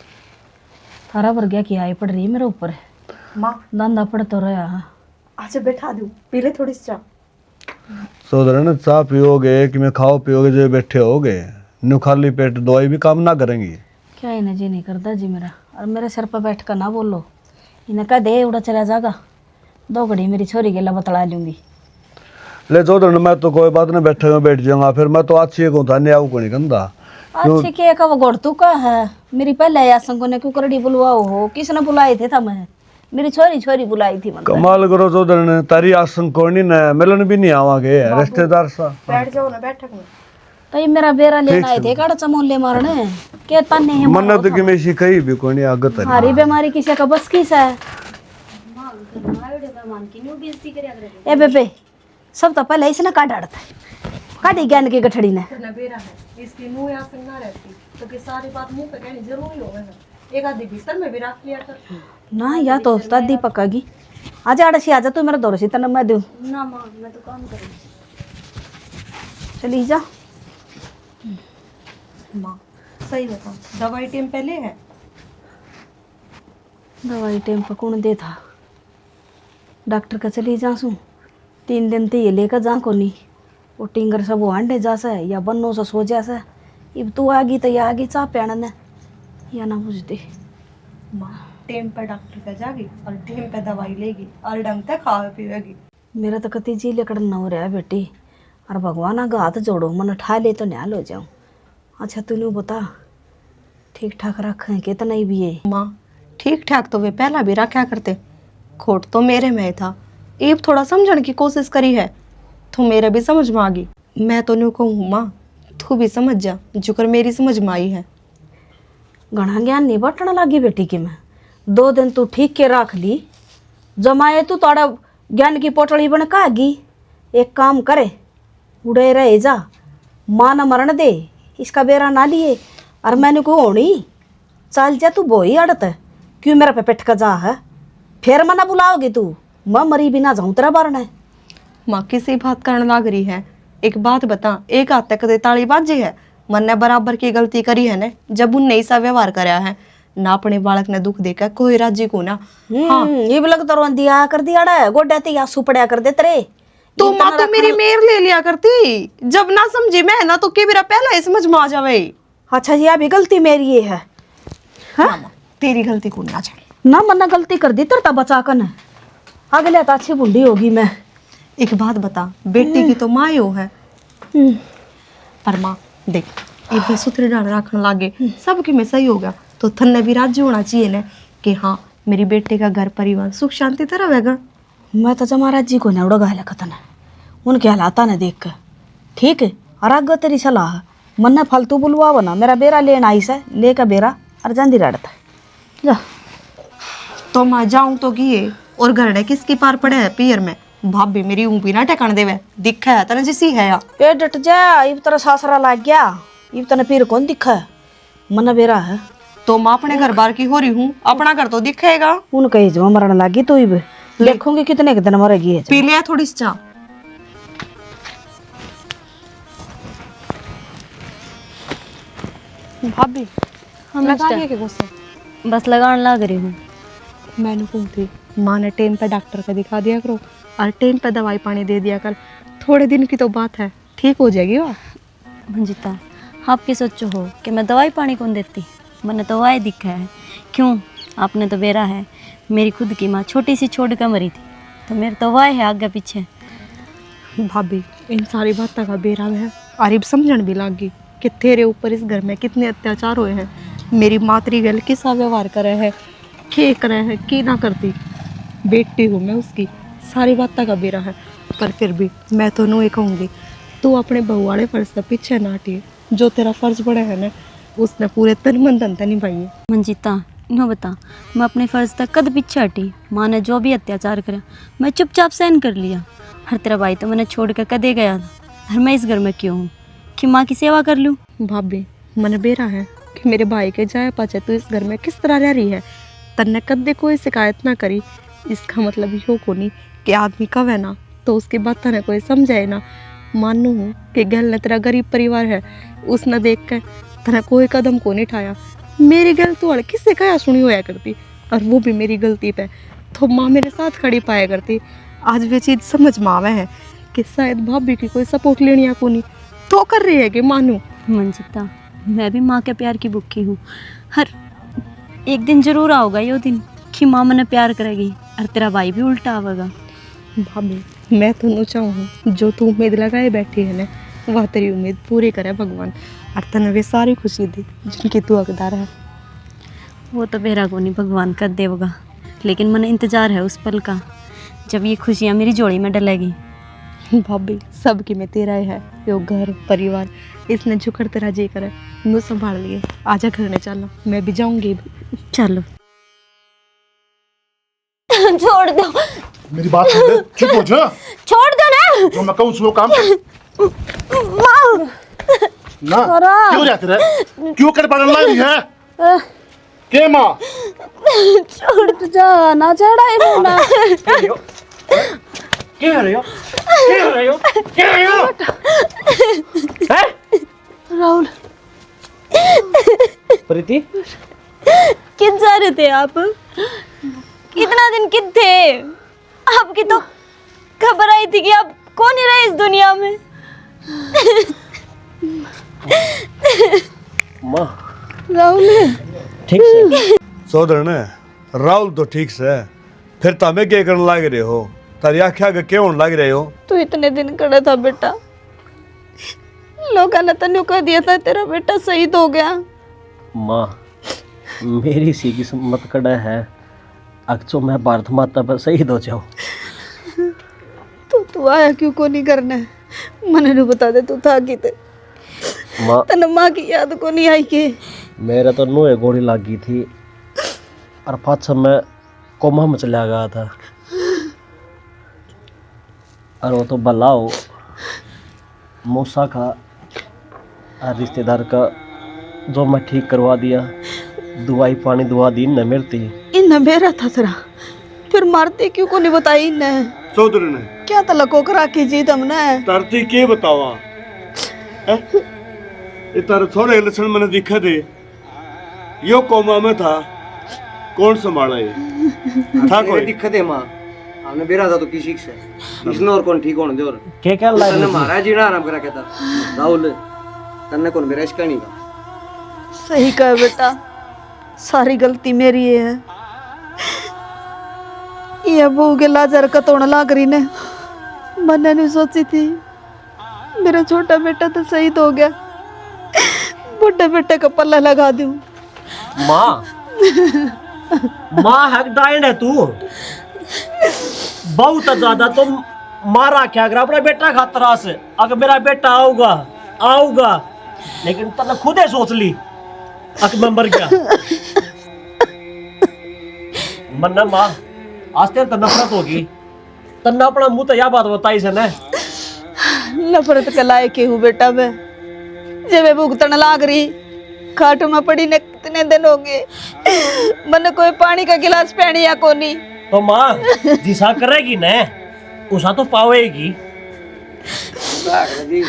थारा वर्ग्या की आई पड़ रही है मेरे ऊपर। माँ धंधा पड़ तो रहा। अच्छा बैठा दूँ, पी ले थोड़ी सी चाय। चौधर न चाह पियोगे कि मैं खाओ पियोगे जो बैठे होगे, न्यू खाली पेट दवाई भी काम ना करेंगी। क्या इन्हें जी नहीं करता जी मेरा, और मेरे सिर पर बैठ कर ना बोलो। इन्हें कह दे उड़ा चला जाएगा, 2 घड़ी मेरी छोरी के ला बतला लूंगी। ले चौधर न, मैं तो कोई बात नहीं, बैठे हुए बैठ जाऊंगा, फिर मैं तो अच्छी को था नहीं आऊ को नहीं गंदा। अच्छी के का वो गोड़ तू का है मेरी पहले या संगो ने क्यों करड़ी बुलवाओ हो? किसने बुलाए थे था? मैं मेरी छोरी बुलाई थी। कमाल करो चौधर ने, तारी आसन को नहीं न मिलन भी नहीं आवागे रिश्तेदार सा। बैठ जाओ ना बैठक में। तो ये मेरा बेरा लेना आए थे काड़ा चमोले मारने के तन्ने है मन्नत की में कही भी कोई नहीं आगे तारी। हमारी बीमारी किसी का बस की है? ए बेबे सब तो पहले इसने काट डालता है, काटी ज्ञान की गठड़ी ने। बेरा है इसकी मुंह या संग ना रहती तो कि सारी बात मुंह पे कहनी जरूरी होगा ना, एक आधी बिस्तर में भी रख लिया कर ना। या तो दादी पक्कागी। आजा अड़सी आजा, तू मेरा दौर सी तन मैं दूं ना माँ, मैं तो काम करूँगी। चली जा। माँ सही बता, दवाई टाइम पहले है? दवाई टाइम पर कौन दे था? डॉक्टर का चली जासू 3 दिन तो ये लेकर जा को नहीं, वो टिंगर सब वो हांडे जा से या बन्नो से सो जा से। अब तू आ गई तो या आगी चाह प्याण ने या ना बुझ दे। माँ टाइम पे डॉक्टर पे जागी और टाइम पे दवाई लेगी और ढंग से खा पीएगी। मेरा तो कति जी लेकर न हो रहा बेटी, और भगवान आगे हाथ जोड़ो, मन ठा ले तो न्याल हो जाऊँ। अच्छा तूने बता ठीक ठाक रखें कितना ही भी है? माँ ठीक ठाक तो वे पहला भी रखा करते, खोट तो मेरे में था। अब थोड़ा समझने की कोशिश करी है तो मेरे भी समझ में आ गई। मैं तो नहीं कहूँ माँ, तू भी समझ जा जुकर मेरी समझ में आई है। घना ज्ञान नहीं बटना लगी बेटी की। मैं 2 दिन तू ठीक के रख ली, जमाए तू थोड़ा ज्ञान की पोटली बन कागी। एक काम करे, उड़े रहे जा, माँ न मरण दे, इसका बेरा ना लिए। और मैंने को होनी चल जा, तू बोही अड़त क्यों मेरा पे पेट का जा है? फिर मना बुलाओगी तू, मैं मरी बिना जाऊँ तेरा बारना है। माँ किसी बात करने लग रही है, एक बात बता, एक हाथ तक दे ताली बाजी है। मन ने बराबर की गलती करी है ने, जब उनने ऐसा व्यवहार कराया है ना, अपने बालक ने दुख देकर कोई राजी को ना। हाँ ये भी लग तो दिया कर दिया गोड्या ते आंसू पड़या कर दे तेरे। तो माँ तो मेरी मेर ले लिया करती, जब ना समझी मैं ना तो के मेरा पहला ही समझ में आ जावे। अच्छा जी अभी गलती मेरी ये है? हाँ माँ तेरी गलती को ना जाए ना मन्ना गलती कर दी तेरे बचा कर अगले तो अच्छी बुढ़ी होगी मैं। एक बात बता, बेटी की तो माँ हो है, पर माँ देख इतने सुथरे डाल रखने लागे सबके में सही होगा तो थन्ने भी राजी होना चाहिए ना कि हाँ मेरी बेटे का घर परिवार सुख शांति तरह रहेगा। मैं तो जमाराज जी को नेवड़ो गाय खतन है उनके हालात ने देख कर, ठीक है। और आगे तेरी सलाह मन्ने फालतू बुलवा बना मेरा बेरा लेना आई से लेकर बेरा और जल्दी रड़ता जा। तो माँ जाऊं तो किए और घरड़े किसकी पार पड़े है पियर में। भाभी मेरी ऊँपी ना टकन देवे दिखा है तना जिसी है या ए डट जा, इब तेरा सासरा लाग गया, इब तने फिर कौन दिखा है? मन्ना बेरा है तो माँ अपने घर बार की हो रही हूँ, अपना घर तो दिखेगा। उन कहीं जमा मरण लागी तो इब देखूंगी कितने के दिन मरेगी ये। पी लिया थोड़ी सी चाह। भाभी लगा लिया के गुस्से बस लगान लग रही हूँ। मैंने कही थी माँ ने टाइम पे डॉक्टर का दिखा दिया करो और टाइम पे दवाई पानी दे दिया कर, थोड़े दिन की तो बात है ठीक हो जाएगी। वाह मंजिता आप क्या सोचो हो कि मैं दवाई पानी कौन देती? मैंने तो दवाई दिखा है। क्यों? आपने तो बेरा है मेरी खुद की माँ छोटी सी छोड़ कर मरी थी, तो मेरी तो दवाई है आगे पीछे। भाभी इन सारी बातों का बेरा है और अब समझण भी लग गई कि तेरे ऊपर इस घर में कितने अत्याचार हुए हैं। मेरी मातरी गल किसा व्यवहार करे है, के करे है की ना करती। बेटी हूँ मैं उसकी, सारी बातों का बेरा है। पर फिर भी मैं तो नू ये कहूँगी तू अपने बहू वाले फर्ज से पीछे ना हटिए। जो तेरा फर्ज बड़ा है ना उसने पूरे तन मन धन से निभाई है। मंजिता नो बता, मैं अपने फ़र्ज तक कद पीछे हटी। माँ ने जो भी अत्याचार करा मैं चुपचाप सहन कर लिया। हर तेरा भाई तो मैंने छोड़ कर कदे गया था, और मैं इस घर में क्यों हूँ कि माँ की सेवा कर लूँ? भाभी मन बेरा है कि मेरे भाई के जाए पाचे तू इस घर में किस तरह रह रही है। तन्ने कदे कोई शिकायत ना करी, इसका मतलब यो को नहीं कि आदमी कब है ना तो उसकी बात तने कोई समझाए ना। मानू हूँ कि गल ने तेरा गरीब परिवार है, उसने देख कर तने कोई कदम को नहीं उठाया। मेरी गल तो अड़ किससे कहा सुनी होया करती, और वो भी मेरी गलती पे तो माँ मेरे साथ खड़ी पाया करती। आज वे चीज़ समझ में आवे है कि शायद भाभी की कोई सपोर्ट लेनी को नहीं तो कर रही है कि मानू। मंजिता मैं भी माँ के प्यार की भूखी हूँ। हर एक दिन जरूर आओगा यो दिन कि माँ मैंने प्यार करेगी और तेरा भाई भी उल्टा आवेगा। भाभी मैं तो नू चाहूँ जो तू उम्मीद लगाए बैठी है ना वह तेरी उम्मीद पूरी करे भगवान, और तने वे सारी खुशी दी जिनकी तू हकदार है। वो तो बेरा को नहीं भगवान कर देगा, लेकिन मैंने इंतज़ार है उस पल का जब ये खुशियाँ मेरी जोड़ी में डलेगी। भाभी सबकी में तेरा ही है यो घर परिवार, इसने झुकड़ तेरा जी करे नू संभाल लिए। आजा घर में चलो, मैं भी जाऊंगी। चलो छोड़ दो, मेरी बात सुन ले, चुप हो जा। छोड़ दो ना। जो मैं कहूँ वो काम कर। ना क्यों जाते रहे, क्यों कर पड़न लाई है के माँ? छोड़ तो जा ना चढ़ा है ना। क्या हो रही हो? क्या हो रही हो? क्या हो रही हो? हैं? राहुल प्रीति किन जा रहे थे आप? कितना दिन किन थे? आपकी तो खबर आई थी कि आप कौन ही रहे इस दुनिया में। माँ राहुल ठीक से सोदर ने राहुल तो ठीक से, फिर तमें क्या करने लग रहे हो? तारी आख्या के क्यों लग रहे हो? तू इतने दिन खड़ा था बेटा, लोगों ने तन्यू कह दिया था तेरा बेटा शहीद हो गया। माँ मेरी सी किस्मत कड़ा है अक्सो मैं भारत माता पर शहीद हो जाऊँ। तो तू आया क्यों को नहीं करना है? मने ने बता दे तू था कि माँ तने माँ की याद को नहीं आई के? मेरा तो नुए गोली लगी थी और पाँच मैं कोमा में चला गया था, और वो तो बलाओ मूसा का और रिश्तेदार का जो मैं ठीक करवा दिया, दवाई पानी दुआ दी न मिलती। इन मेरा था तेरा, फिर मारते क्यों को नहीं बताई ने? सोदर ने क्या तलको करा की जीत हमने? तरती के बतावा ये तारे थोड़े लक्षण मैंने दिखा दे। यो कोमा में था, कौन संभाला ये? था कोई दिक्कत है माँ, हमने बेरा था तो किसी से इसने और कौन ठीक होने दे। और क्या तन्ने मारा जी ना आराम करा कहता राहुल तन्ने कौन बेरा इसका नहीं का। सही कहा बेटा, सारी गलती मेरी है। ये बहू के लाजर का तोड़ लाग रही ने, मैंने नहीं सोची थी मेरा छोटा बेटा तो शहीद हो गया, बड़े बेटे का पल्ला लगा दूं। माँ माँ हक डाइंड है तू बहुत ज्यादा। तुम मारा क्या अगर अपना बेटा खातरा से, अगर मेरा बेटा आऊगा लेकिन तने खुद ही सोच ली अक मैं मर गया। मन्ना माँ आज तेरे तो नफरत होगी, तन्ना अपना मुंह तो यह बात बताई से ना। नफरत के लायक हूँ बेटा मैं, जब मैं भुगतन लाग रही खाट में पड़ी ने कितने दिन हो गए, मैंने कोई पानी का गिलास पहनिया कोनी। तो माँ जिसा करेगी न उसा तो पावेगी। जी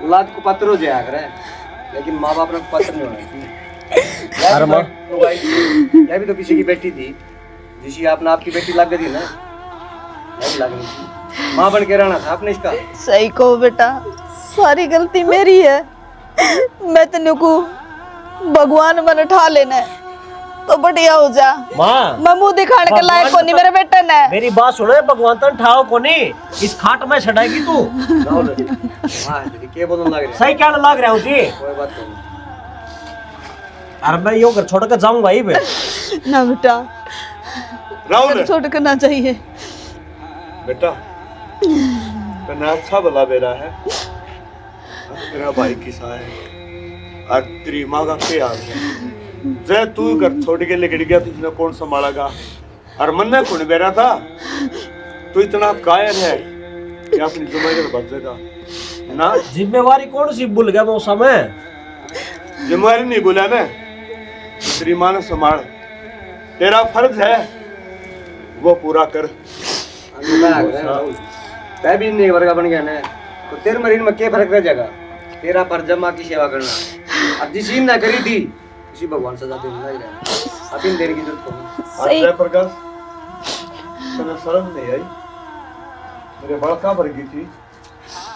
औलाद को पत्र हो जाया करे, लेकिन माँ बाप ने पत्र नहीं होना चाहिए। अरे माँ यह भी तो किसी की बेटी थी, जिसी आपने आपकी बेटी लग गई ना, यह भी लगनी थी। माँ बन के रहना था आपने इसका। सही कहो बेटा, सारी गलती मेरी है। मैं तेन को भगवान मन ठा लेना है तो बढ़िया हो जा। माँ मैं मुंह दिखाने के लायक कोनी मेरे बेटे ने। मेरी बात सुनो, भगवान तन ठाओ कोनी, इस खाट में छड़ाएगी तू। राहुल हाँ दीदी क्या बोलने लग रहे सही क्या लग रहा हूँ जी। कोई बात नहीं। अरे मैं यो घर छोड़ कर जाऊंगा ही बे। ना बेटा राहुल छोड़ कर ना चाहिए। बेटा तने अच्छा भला बेरा है, तेरा भाई किसा है और तेरी माँ का क्या हाल है। जय तू घर छोड़ के लेकर गया, तुझने कौन संभालेगा। और मन ने कौन बेरा था, तू इतना कायर है कि अपनी जिम्मेदारी बचेगा ना। जिम्मेवारी कौन सी भूल गया मौसम में। जिम्मेदारी नहीं बोला ना, तेरी माँ ने संभाल, तेरा फर्ज है वो पूरा कर। मैं भी नहीं वर्गा बन गया ना, तो तेरे मरीन में क्या फर्क रह जाएगा। तेरा फर्ज माँ की सेवा करना, अब जिस ना करी थी उसी भगवान सजा देना ही रहा। अब इन देर की जरूरत नहीं। जय प्रकाश तने शर्म नहीं आई, मेरे बड़का भर गई थी,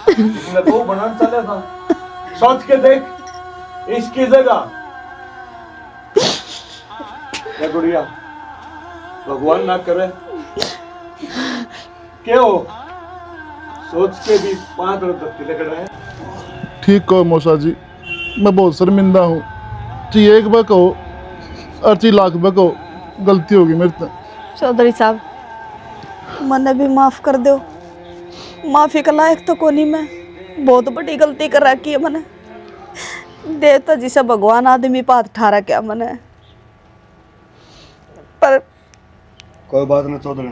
इसने दो बनान चला था। सोच के देख इसकी जगह या गुड़िया भगवान ना करे क्यों, सोच के भी 5 धक्के लग रहे हैं। ठीक कहो मौसा जी, मैं बहुत शर्मिंदा हूँ। ची एक बार कहो और ची लाख बार कहो, गलती होगी मेरे से। चौधरी साहब मने भी माफ कर दो, माफी का लायक तो कोनी मैं, बहुत बड़ी गलती कर रखी है मैंने। देवता जिसे भगवान आदमी पात ठारा क्या मैंने, पर कोई बात नहीं चौधरी,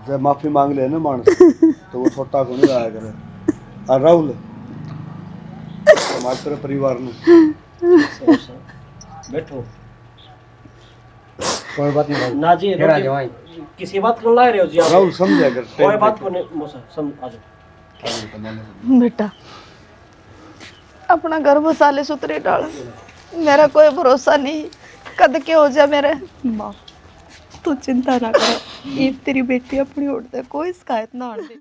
जब माफी मांग ले ना मानस तो वो छोटा को नहीं आया करे। और राहुल हमारे परिवार में बैठो। कोई बात नहीं ना जी किसी बात को ला रहे हो जी आप। राहुल समझा कर, कोई बात को नहीं मौसा सम आ जाओ। बेटा अपना घर बसाले सुतरे डाल, मेरा कोई भरोसा नहीं कद के हो जाए मेरे। माँ तू चिंता ना कर, ये तेरी बेटी अपनी उड़ते कोई शिकायत ना आने दे।